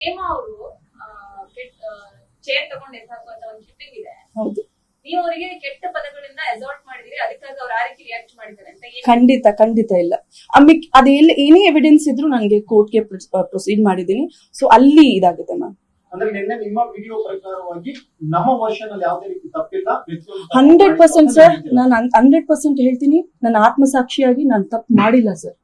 ಹೇಮಾ ಅವರು ಚೇರ್ ತಗೊಂಡು ಎತ್ತಾಕುವಂತ ಒಂದು ಶಿಫ್ಟಿಂಗ್ ಇದೆ. ಹೌದು, ನೀವು ಅವರಿಗೆ ಕೆಟ್ಟ ಪದಗಳಿಂದ ಅಸಾಲ್ಟ್ ಮಾಡಿದ್ರಿ, ಅದಕ್ಕಾಗಿ ಅವ್ರು ಆ ರೀತಿ ರಿಯಾಕ್ಟ್ ಮಾಡಿದ್ದಾರೆ ಅಂತ? ಖಂಡಿತ ಇಲ್ಲ. ಅದೇಲ್ಲ ಏನೇ ಎವಿಡೆನ್ಸ್ ಇದ್ರು ನನಗೆ ಕೋರ್ಟ್ಗೆ ಪ್ರೊಸೀಡ್ ಮಾಡಿದೀನಿ. ಸೊ ಅಲ್ಲಿ ಇದಾಗುತ್ತೆ ಮ್ಯಾಮ್. ಅಂದ್ರೆ ನಿನ್ನೆ ನಿಮ್ಮ ವಿಡಿಯೋ ಪ್ರಕಾರವಾಗಿ ನಮ್ಮ ವರ್ಷನ್ ಅಲ್ಲಿ ಯಾವುದೇ ರೀತಿ ತಪ್ಪಿಲ್ಲ. 100% ಸರ್, ನಾನು 100% ಹೇಳ್ತೀನಿ, ನನ್ನ ಆತ್ಮಸಾಕ್ಷಿಯಾಗಿ ನಾನು ತಪ್ಪು ಮಾಡಿಲ್ಲ ಸರ್.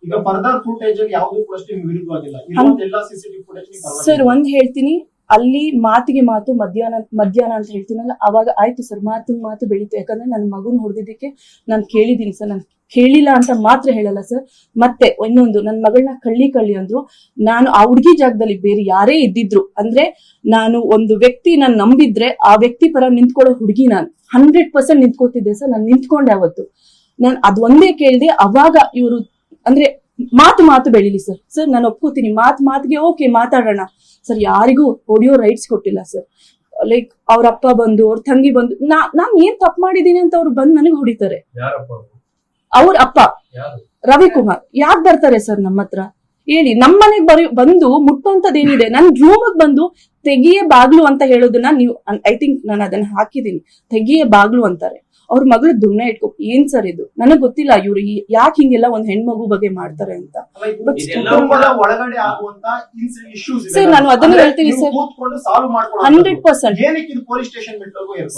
ಈಗ ಫರ್ದರ್ ಫುಟೇಜ್ ಅಲ್ಲಿ ಯಾವುದೂ ಪ್ರಶ್ನೆ ವಿರುದ್ಧವಾಗಿಲ್ಲ. ಎಲ್ಲ ಸಿಸಿಟಿವಿ ಫುಟೇಜ್ ಸರ್ ಒಂದ್ ಹೇಳ್ತೀನಿ, ಅಲ್ಲಿ ಮಾತಿಗೆ ಮಾತು ಮಧ್ಯಾಹ್ನ ಅಂತ ಹೇಳ್ತೀನಲ್ಲ, ಅವಾಗ ಆಯ್ತು ಸರ್, ಮಾತು ಬೆಳೀತು. ಯಾಕಂದ್ರೆ ನನ್ನ ಮಗುನ ಹೊಡೆದಿದ್ದಕ್ಕೆ ನಾನು ಕೇಳಿದೀನಿ ಸರ್, ನಾನು ಕೇಳಿಲ್ಲ ಅಂತ ಮಾತ್ರ ಹೇಳಲ್ಲ ಸರ್. ಮತ್ತೆ ಇನ್ನೊಂದು, ನನ್ನ ಮಗಳನ್ನ ಕಳ್ಳಿ ಅಂದ್ರು. ನಾನು ಆ ಹುಡುಗಿ ಜಾಗದಲ್ಲಿ ಬೇರೆ ಯಾರೇ ಇದ್ದಿದ್ರು, ಅಂದ್ರೆ ನಾನು ಒಂದು ವ್ಯಕ್ತಿ ನಾನು ನಂಬಿದ್ರೆ ಆ ವ್ಯಕ್ತಿ ಪರ ನಿಂತ್ಕೊಳ್ಳೋ ಹುಡುಗಿ ನಾನು 100% ನಿಂತ್ಕೋತಿದ್ದೆ ಸರ್. ನಾನು ನಿಂತ್ಕೊಂಡೆ ಅವತ್ತು. ನಾನು ಅದೊಂದೇ ಕೇಳ್ದೆ. ಅವಾಗ ಇವರು ಅಂದ್ರೆ ಮಾತು ಬೆಳಿಲಿ ಸರ್. ನಾನು ಒಪ್ಕೋತೀನಿ, ಮಾತಿಗೆ ಓಕೆ ಮಾತಾಡೋಣ ಸರ್. ಯಾರಿಗೂ ಹೊಡಿಯೋ ರೈಟ್ಸ್ ಕೊಟ್ಟಿಲ್ಲ ಸರ್. ಲೈಕ್ ಅವ್ರ ಅಪ್ಪ ಬಂದು, ಅವ್ರ ತಂಗಿ ಬಂದು, ನಾನ್ ಏನ್ ತಪ್ಪು ಮಾಡಿದೀನಿ ಅಂತ ಅವ್ರು ಬಂದು ನನಗೆ ಹೊಡಿತಾರೆ. ಅವ್ರ ಅಪ್ಪ ರವಿಕುಮಾರ್ ಯಾಕೆ ಬರ್ತಾರೆ ಸರ್ ನಮ್ಮ ಹತ್ರ ಹೇಳಿ? ನಮ್ಮನೆಗ್ ಬಂದು ಮುಟ್ಟುವಂತದ್ದೇನಿದೆ? ನನ್ ರೂಮಿಗೆ ಬಂದು ತೆಗಿಯೇ ಬಾಗ್ಲು ಅಂತ ಹೇಳೋದನ್ನ ನೀವು, ಐ ಥಿಂಕ್ ನಾನು ಅದನ್ನ ಹಾಕಿದೀನಿ, ತೆಗಿಯೇ ಬಾಗ್ಲು ಅಂತಾರೆ. ಅವ್ರ ಮಗಳು ದುಮ್ನೆ ಇಟ್ಕೊ. ಏನ್ ಸರ್ ಇದು? ನನಗ್ ಗೊತ್ತಿಲ್ಲ ಇವ್ರು ಯಾಕೆ ಹಿಂಗೆಲ್ಲ ಒಂದ್ ಹೆಣ್ಮಗು ಬಗ್ಗೆ ಮಾಡ್ತಾರೆ ಅಂತ. ಸರ್ ನಾನು ಅದನ್ನ ಹೇಳ್ತೀನಿ ಸರ್, 100%.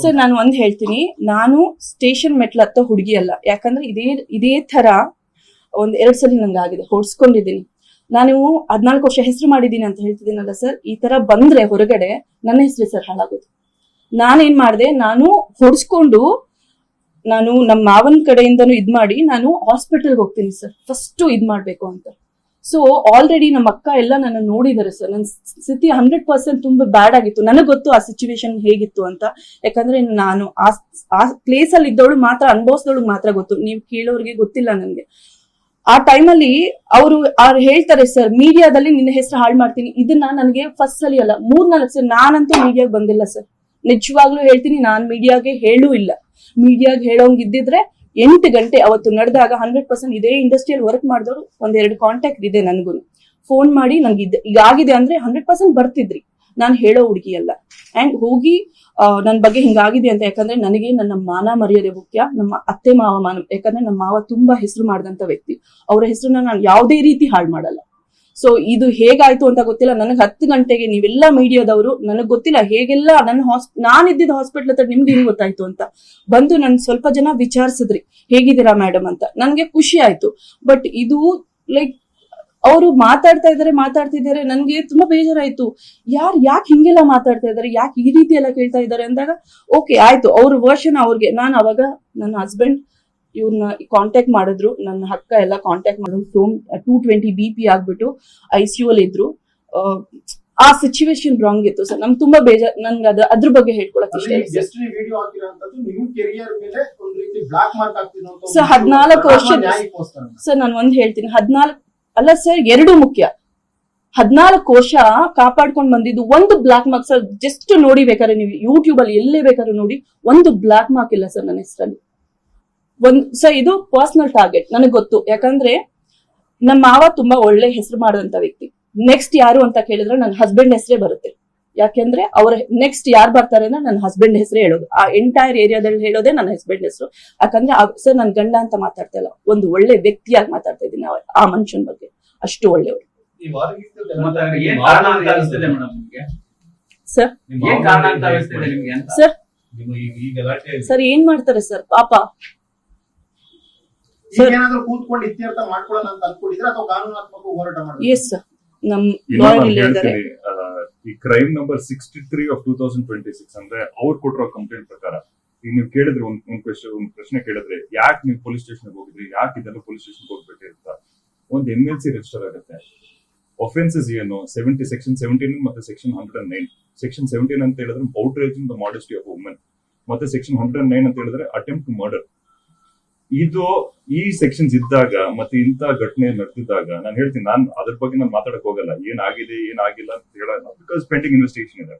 ಸರ್ ನಾನು ಒಂದ್ ಹೇಳ್ತೀನಿ, ನಾನು ಸ್ಟೇಷನ್ ಮೆಟ್ಲ ಹತ್ತ ಹುಡುಗಿ ಅಲ್ಲ. ಯಾಕಂದ್ರೆ ಇದೇ ತರ ಒಂದ್ 2 ಸಲ ನಂಗೆ ಆಗಿದೆ, ಹೊಡ್ಸ್ಕೊಂಡಿದ್ದೀನಿ. ನಾನು 14 ವರ್ಷ ಹೆಸರು ಮಾಡಿದೀನಿ ಅಂತ ಹೇಳ್ತಿದ್ದೀನಲ್ಲ ಸರ್. ಈ ತರ ಬಂದ್ರೆ ಹೊರಗಡೆ ನನ್ನ ಹೆಸರು ಸರ್ ಹಾಳಾಗೋದು. ನಾನೇನ್ ಮಾಡಿದೆ, ನಾನು ಹೊಡ್ಸ್ಕೊಂಡು ನಾನು ನಮ್ಮ ಮಾವನ್ ಕಡೆಯಿಂದನೂ ಇದ್ ಮಾಡಿ ನಾನು ಹಾಸ್ಪಿಟಲ್ಗೆ ಹೋಗ್ತೀನಿ ಸರ್, ಫಸ್ಟ್ ಇದ್ ಮಾಡ್ಬೇಕು ಅಂತ. ಸೊ ಆಲ್ರೆಡಿ ನಮ್ಮ ಅಕ್ಕ ಎಲ್ಲ ನನ್ನ ನೋಡಿದಾರೆ ಸರ್. ನನ್ನ ಸ್ಥಿತಿ 100% ತುಂಬಾ ಬ್ಯಾಡ್ ಆಗಿತ್ತು. ನನಗ್ ಗೊತ್ತು ಆ ಸಿಚುವೇಶನ್ ಹೇಗಿತ್ತು ಅಂತ. ಯಾಕಂದ್ರೆ ನಾನು ಆ ಪ್ಲೇಸ್ ಅಲ್ಲಿ ಇದ್ದವಳು ಮಾತ್ರ, ಅನುಭವಿಸಿದವಳು ಮಾತ್ರ ಗೊತ್ತು. ನೀವು ಕೇಳೋರಿಗೆ ಗೊತ್ತಿಲ್ಲ ನನ್ಗೆ. ಆ ಟೈಮಲ್ಲಿ ಅವ್ರು ಹೇಳ್ತಾರೆ ಸರ್, ಮೀಡಿಯಾದಲ್ಲಿ ನಿನ್ನ ಹೆಸರು ಹಾಳು ಮಾಡ್ತೀನಿ. ಇದನ್ನ ನನಗೆ ಫಸ್ಟ್ ಸಲ ಅಲ್ಲ, 3-4 ಸಲ. ನಾನಂತೂ ಮೀಡಿಯಾಗೆ ಬಂದಿಲ್ಲ ಸರ್, ನಿಜವಾಗ್ಲೂ ಹೇಳ್ತೀನಿ. ನಾನ್ ಮೀಡಿಯಾಗೆ ಹೇಳೂ ಇಲ್ಲ. ಮೀಡಿಯಾಗೆ ಹೇಳೋಂಗಿದ್ದಿದ್ರೆ 8 ಗಂಟೆ ಅವತ್ತು ನಡೆದಾಗ 100% ಇದೇ ಇಂಡಸ್ಟ್ರಿಯಲ್ಲಿ ವರ್ಕ್ ಮಾಡಿದವರು 1-2 ಕಾಂಟ್ಯಾಕ್ಟ್ ಇದೆ ನನಗೂ. ಫೋನ್ ಮಾಡಿ ನಂಗೆ ಈಗ ಆಗಿದೆ ಅಂದ್ರೆ 100% ಬರ್ತಿದ್ರಿ. ನಾನು ಹೇಳೋ ಹುಡುಗಿ ಅಲ್ಲ. ಅಂಡ್ ಹೋಗಿ ನನ್ನ ಬಗ್ಗೆ ಹಿಂಗಾಗಿದೆ ಅಂತ, ಯಾಕಂದ್ರೆ ನನಗೆ ನನ್ನ ಮಾನ ಮರ್ಯಾದೆ ಮುಖ್ಯ, ನಮ್ಮ ಅತ್ತೆ ಮಾವ ಮಾನ. ಯಾಕಂದ್ರೆ ನಮ್ಮ ಮಾವ ತುಂಬಾ ಹೆಸರು ಮಾಡಿದಂತ ವ್ಯಕ್ತಿ. ಅವರ ಹೆಸರನ್ನ ನಾನು ಯಾವುದೇ ರೀತಿ ಹಾಳು ಮಾಡಲ್ಲ. ಸೊ ಇದು ಹೇಗಾಯ್ತು ಅಂತ ಗೊತ್ತಿಲ್ಲ. ನನಗೆ 10 ಗಂಟೆಗೆ ನೀವೆಲ್ಲ ಮೀಡಿಯಾದವರು, ನನಗ್ ಗೊತ್ತಿಲ್ಲ ಹೇಗೆಲ್ಲ ನಾನಿದ್ದಿದ್ದ ಹಾಸ್ಪಿಟಲ್ ಹತ್ರ ನಿಮ್ಗೆ ಹೆಂಗ್ ಗೊತ್ತಾಯ್ತು ಅಂತ ಬಂದು ನನ್ ಸ್ವಲ್ಪ ಜನ ವಿಚಾರಿಸಿದ್ರಿ, ಹೇಗಿದ್ದೀರಾ ಮೇಡಮ್ ಅಂತ. ನನ್ಗೆ ಖುಷಿ ಆಯ್ತು. ಬಟ್ ಇದು ಲೈಕ್ ಅವರು ಮಾತಾಡ್ತಿದ್ದಾರೆ, ನನ್ಗೆ ತುಂಬಾ ಬೇಜಾರಾಯ್ತು. ಯಾಕೆ ಹಿಂಗೆಲ್ಲ ಮಾತಾಡ್ತಾ ಇದಾರೆ, ಯಾಕೆ ಈ ರೀತಿ ಎಲ್ಲ ಕೇಳ್ತಾ ಇದಾರೆ ಅಂದಾಗ ಓಕೆ ಆಯ್ತು, ಅವ್ರ ವರ್ಷನ್ ಅವ್ರಿಗೆ. ನಾನು ಅವಾಗ ನನ್ನ ಹಸ್ಬೆಂಡ್ ಇವ್ರನ್ನ ಕಾಂಟ್ಯಾಕ್ಟ್ ಮಾಡಿದ್ರು, ನನ್ನ ಅಕ್ಕ ಎಲ್ಲ ಕಾಂಟ್ಯಾಕ್ಟ್ ಮಾಡಿದ್ರು. 220 BP ಆಗ್ಬಿಟ್ಟು ICU ಅಲ್ಲಿ ಇದ್ರು. ಆ ಸಿಚುವೇಶನ್ ರಾಂಗ್ ಇತ್ತು ಸರ್. ನಮ್ಗೆ ತುಂಬಾ ಬೇಜಾರ್. ನನ್ಗೆ ಅದ್ರ ಬಗ್ಗೆ ಹೇಳ್ಕೊಳಕ್ ಇಷ್ಟ ಇಲ್ಲ ಸರ್. 14 ವರ್ಷ ಸರ್. ನಾನು ಒಂದ್ ಹೇಳ್ತೀನಿ, 14 ಅಲ್ಲ ಸರ್, 2 ಮುಖ್ಯ. 14 ವರ್ಷ ಕಾಪಾಡ್ಕೊಂಡ್ ಬಂದಿದ್ದು ಒಂದು ಬ್ಲಾಕ್ ಮಾರ್ಕ್ ಸರ್. ಜಸ್ಟ್ ನೋಡಿ ಬೇಕಾದ್ರೆ ನೀವು ಯೂಟ್ಯೂಬ್ ಅಲ್ಲಿ ಎಲ್ಲೇ ಬೇಕಾದ್ರೆ ನೋಡಿ, ಒಂದು ಬ್ಲಾಕ್ ಮಾರ್ಕ್ ಇಲ್ಲ ಸರ್ ನನ್ನ ಹೆಸರಲ್ಲಿ. ಸರ್ ಇದು ಪರ್ಸನಲ್ ಟಾರ್ಗೆಟ್ ನನಗೆ ಗೊತ್ತು. ಯಾಕಂದ್ರೆ ನಮ್ಮ ಮಾವ ತುಂಬಾ ಒಳ್ಳೆ ಹೆಸರು ಮಾಡಿದಂತ ವ್ಯಕ್ತಿ. ನೆಕ್ಸ್ಟ್ ಯಾರು ಅಂತ ಕೇಳಿದ್ರೆ ನನ್ನ ಹಸ್ಬೆಂಡ್ ಹೆಸರೇ ಬರುತ್ತೆ. ಯಾಕೆಂದ್ರೆ ಅವ್ರ ನೆಕ್ಸ್ಟ್ ಯಾರು ಬರ್ತಾರೆ ಅಂದ್ರೆ ನನ್ನ ಹಸ್ಬೆಂಡ್ ಹೆಸರೇ ಹೇಳೋದು. ಆ ಎಂಟೈರ್ ಏರಿಯಾದಲ್ಲಿ ಹೇಳೋದೇ ನನ್ನ ಹಸ್ಬೆಂಡ್ ಹೆಸರು. ಯಾಕಂದ್ರೆ ಸರ್ ನನ್ ಗಂಡ ಅಂತ ಮಾತಾಡ್ತಾ ಇಲ್ಲ, ಒಂದು ಒಳ್ಳೆ ವ್ಯಕ್ತಿಯಾಗಿ ಮಾತಾಡ್ತಾ ಇದ್ದೀನಿ ಆ ಮನುಷ್ಯನ ಬಗ್ಗೆ. ಅಷ್ಟು ಒಳ್ಳೆಯವರು ಸರ್. ಏನ್ ಮಾಡ್ತಾರೆ ಸರ್ ಪಾಪ. ಎಸ್ ಸರ್, ನಮ್ ಈ ಕ್ರೈಮ್ ನಂಬರ್ 63 of 2026 ಅಂದ್ರೆ ಅವ್ರು ಕೊಟ್ಟಿರೋ ಕಂಪ್ಲೇಂಟ್ ಪ್ರಕಾರ ಈಗ ನೀವು ಕೇಳಿದ್ರೆ ಒಂದ್ ಪ್ರಶ್ನೆ ಕೇಳಿದ್ರೆ, ಯಾಕೆ ನೀವು ಪೊಲೀಸ್ ಸ್ಟೇಷನ್ ಹೋಗಿದ್ರಿ, ಯಾಕೆ ಇದೆಲ್ಲ ಪೊಲೀಸ್ ಸ್ಟೇಷನ್ ಹೋಗ್ಬೇಕೇ ಅಂತ ಒಂದು MLC ರಿಜಿಸ್ಟರ್ ಆಗುತ್ತೆ. ಒಫೆನ್ಸಸ್ ಏನು, ಸೆಕ್ಷನ್ 17 ಮತ್ತೆ ಸೆಕ್ಷನ್ 109. ಸೆಕ್ಷನ್ 17 ಅಂತ ಹೇಳಿದ್ರೆ outrage in the modesty of women, ಮತ್ತೆ ಸೆಕ್ಷನ್ 109 ಅಂತ ಹೇಳಿದ್ರೆ ಅಟೆಂಪ್ಟ್ ಟು ಮರ್ಡರ್. ಇದು ಈ ಸೆಕ್ಷನ್ಸ್ ಇದ್ದಾಗ ಮತ್ತೆ ಇಂತ ಘಟನೆ ನಡೆದಿದ್ದಾಗ ನಾನು ಹೇಳ್ತೀನಿ, ನಾನು ಅದ್ರ ಬಗ್ಗೆ ನಾನು ಮಾತಾಡಕ್ ಹೋಗಲ್ಲ, ಏನಾಗಿದೆ ಏನಾಗಿಲ್ಲ ಅಂತ ಹೇಳಲ್ಲ, ಬಿಕಾಸ್ ಪೆಂಡಿಂಗ್ ಇನ್ವೆಸ್ಟಿಗೇಷನ್ ಇದೆ.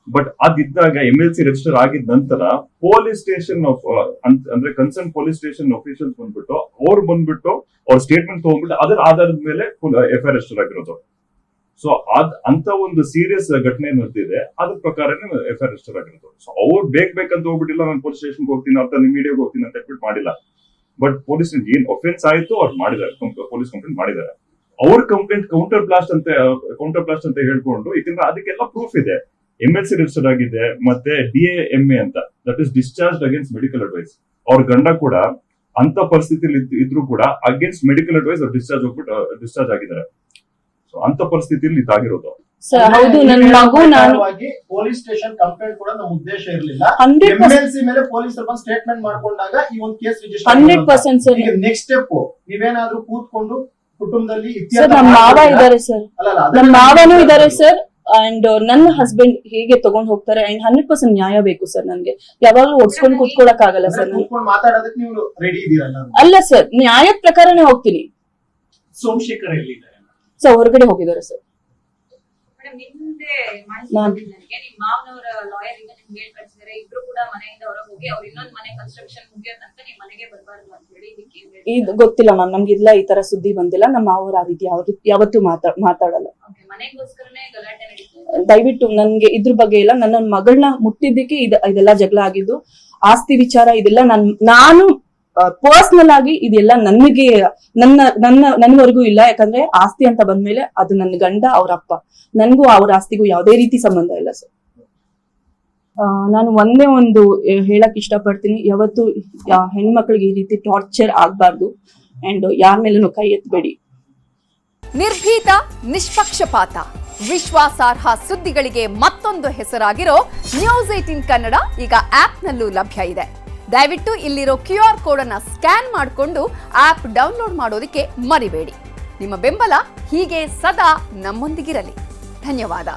ಬಟ್ ಅದಿದ್ದಾಗ MLC ರಿಜಿಸ್ಟರ್ ಆಗಿದ ನಂತರ ಪೊಲೀಸ್ ಸ್ಟೇಷನ್ ಅಂದ್ರೆ ಕನ್ಸರ್ನ್ ಪೊಲೀಸ್ ಸ್ಟೇಷನ್ ಅಫಿಷಿಯಲ್ಸ್ ಬಂದ್ಬಿಟ್ಟು ಅವ್ರು ಸ್ಟೇಟ್ಮೆಂಟ್ ತಗೊಂಡ್ಬಿಟ್ಟು ಅದರ ಆಧಾರದ ಮೇಲೆ FIR ರಿಜಿಸ್ಟರ್ ಆಗಿರೋದು. ಸೊ ಅಂತ ಒಂದು ಸೀರಿಯಸ್ ಘಟನೆ ನಡೆದಿದೆ, ಅದ್ರ ಪ್ರಕಾರನೇ FIR ರಿಜಿಸ್ಟರ್ ಆಗಿರೋದು. ಸೊ ಅವ್ರು ಬೇಕಂತ ಹೋಗ್ಬಿಟ್ಟಿಲ್ಲ, ನಾನು ಪೊಲೀಸ್ ಸ್ಟೇಷನ್ಗೆ ಹೋಗ್ತೀನಿ ಅಂತ ಮೀಡಿಯಾಗೆ ಹೋಗ್ತೀನಿ ಅಂತ ಹೇಳ್ಬಿಟ್ಟು ಮಾಡಿಲ್ಲ. ಬಟ್ ಪೊಲೀಸ್ ಏನ್ ಒಫೆನ್ಸ್ ಆಯ್ತು ಅವ್ರು ಮಾಡಿದ್ದಾರೆ, ಪೊಲೀಸ್ ಕಂಪ್ಲೇಂಟ್ ಮಾಡಿದ್ದಾರೆ. ಅವ್ರ ಕಂಪ್ಲೇಂಟ್ ಕೌಂಟರ್ ಬ್ಲಾಸ್ಟ್ ಅಂತ ಹೇಳ್ಕೊಂಡು, ಯಾಕಂದ್ರೆ ಅದಕ್ಕೆಲ್ಲ ಪ್ರೂಫ್ ಇದೆ. MLC ರಿಜಿಸ್ಟರ್ ಆಗಿದೆ, ಮತ್ತೆ DAMA ಅಂತ, that is discharge against medical advice. ಅವ್ರ ಗಂಡ ಕೂಡ ಅಂತ ಪರಿಸ್ಥಿತಿಯಲ್ಲಿ ಇದ್ರು ಕೂಡ ಅಗೇನ್ಸ್ಟ್ ಮೆಡಿಕಲ್ ಅಡ್ವೈಸ್ ಅವ್ರು ಡಿಸ್ಚಾರ್ಜ್ ಆಗಿದ್ದಾರೆ. ಸೊ ಅಂತ ಪರಿಸ್ಥಿತಿಯಲ್ಲಿ ಇದಾಗಿರೋದು. ಸರ್ ಹೌದು, ನನ್ನ ಮಗು ನಾನು ಪೊಲೀಸ್ ಸ್ಟೇಷನ್ ಕಂಪ್ಲೇಂಟ್ ಕೂಡ ನಮ್ಮ ಉದ್ದೇಶ ಇರಲಿಲ್ಲ. 100% MLC ಮೇಲೆ ಪೊಲೀಸರು ಬಂದು ಸ್ಟೇಟ್ಮೆಂಟ್ ಮಾಡ್ಕೊಂಡಾಗ ಈ ಒಂದು ಕೇಸ್ ರಿಜಿಸ್ಟರ್ 100% ಸರ್. ಈಗ ನೆಕ್ಸ್ಟ್ ಸ್ಟೆಪ್ ನೀವೇನಾದ್ರೂ ಕೂತ್ಕೊಂಡು ಕುಟುಂಬದಲ್ಲಿ ಸರ್ ನಮ್ಮ ಮಾವ ಇದ್ದಾರೆ ಸರ್, ನಮ್ಮ ಮಾವನೂ ಇದ್ದಾರೆ ಸರ್, ಅಂಡ್ ನನ್ನ ಹಸ್ಬೆಂಡ್ ಹೇಗೆ ತಗೊಂಡ್ ಹೋಗ್ತಾರೆ. ಅಂಡ್ 100% ನ್ಯಾಯ ಬೇಕು ಸರ್. ನನ್ಗೆ ಯಾವಾಗ್ಲೂ ಓಡಿಸ್ಕೊಂಡು ಕೂತ್ಕೊಳಕ್ ಆಗಲ್ಲ ಸರ್. ಮಾತಾಡೋದಕ್ಕೆ ನೀವು ರೆಡಿ ಇದೀರಲ್ಲ? ಅಲ್ಲ ಸರ್, ನ್ಯಾಯದ ಪ್ರಕಾರನೇ ಹೋಗ್ತೀನಿ. ಸೋಮಶೇಖರ್ ಎಲ್ಲಿದ್ದಾರೆ ಸರ್? ಹೊರಗಡೆ ಹೋಗಿದ್ದಾರೆ ಸರ್. ಮೇಡಮ್ ನಿಮ್ದೆ ಮಾಹಿತಿ ಬಂದಿದೆ ನನಗೆ, ನಿಮ್ ಮಾವನವರ ಲಾಯರ್ ಈಗ ನಿಮ್ಗೆ ಹೇಳಿ ಕಳ್ಸಿದ್ದಾರೆ, ಇಬ್ರು ಕೂಡ ಮನೆಯಿಂದ ಹೊರಗೆ ಹೋಗಿ ಅವ್ರ ಇನ್ನೊಂದ್ ಮನೆ ಕನ್ಸ್ಟ್ರಕ್ಷನ್ ಮುಗಿಯೋ ತನಕ ನಿಮ್ ಮನೆಗೆ ಬರಬಾರ್ದು ಅಂತ ಹೇಳಿ. ಇದು ಗೊತ್ತಿಲ್ಲ ಮ್ಯಾಮ್, ನಮ್ಗಿಲ್ಲ ಈ ತರ ಸುದ್ದಿ ಬಂದಿಲ್ಲ. ನಮ್ಮ ಅವ್ರ ಆ ರೀತಿ ಯಾವತ್ತೂ ಮಾತಾಡಲ್ಲ. ಮನೆಗೋಸ್ಕರನೇ ಗಲಾಟೆ ನಡೀತದೆ. ದಯವಿಟ್ಟು ನನ್ಗೆ ಇದ್ರ ಬಗ್ಗೆ ಇಲ್ಲ. ನನ್ನ ಮಗಳನ್ನ ಮುಟ್ಟಿದ್ದಕ್ಕೆ ಇದೆಲ್ಲ ಜಗಳ ಆಗಿದ್ದು. ಆಸ್ತಿ ವಿಚಾರ ಇದೆಲ್ಲ ನಾನು ಪರ್ಸನಲ್ ಆಗಿ ಇದೆಲ್ಲ ನನ್ವರೆಗೂ ಇಲ್ಲ. ಯಾಕಂದ್ರೆ ಆಸ್ತಿ ಅಂತ ಬಂದ್ಮೇಲೆ ಅದು ನನ್ನ ಗಂಡ, ಅವ್ರ ಅಪ್ಪ, ನನ್ಗೂ ಅವ್ರ ಆಸ್ತಿಗೂ ಯಾವುದೇ ರೀತಿ ಸಂಬಂಧ ಇಲ್ಲ ಸರ್. ನಾನು ಒಂದೇ ಒಂದು ಹೇಳಕ್ ಇಷ್ಟಪಡ್ತೀನಿ, ಯಾವತ್ತು ಹೆಣ್ಮಕ್ಳಿಗೆ ಈ ರೀತಿ ಟಾರ್ಚರ್ ಆಗ್ಬಾರ್ದು. ಅಂಡ್ ಯಾರ ಮೇಲೂ ಕೈ ಎತ್ತಬೇಡಿ. ನಿರ್ಭೀತ, ನಿಷ್ಪಕ್ಷಪಾತ, ವಿಶ್ವಾಸಾರ್ಹ ಸುದ್ದಿಗಳಿಗೆ ಮತ್ತೊಂದು ಹೆಸರಾಗಿರೋ News18 ಕನ್ನಡ ಈಗ ಆಪ್ನಲ್ಲೂ ಲಭ್ಯ ಇದೆ. ದಯವಿಟ್ಟು ಇಲ್ಲಿರೋ QR ಕೋಡ್ ಅನ್ನ ಸ್ಕ್ಯಾನ್ ಮಾಡಿಕೊಂಡು ಆಪ್ ಡೌನ್ಲೋಡ್ ಮಾಡೋದಕ್ಕೆ ಮರಿಬೇಡಿ. ನಿಮ್ಮ ಬೆಂಬಲ ಹೀಗೆ ಸದಾ ನಮ್ಮೊಂದಿಗಿರಲಿ. ಧನ್ಯವಾದ.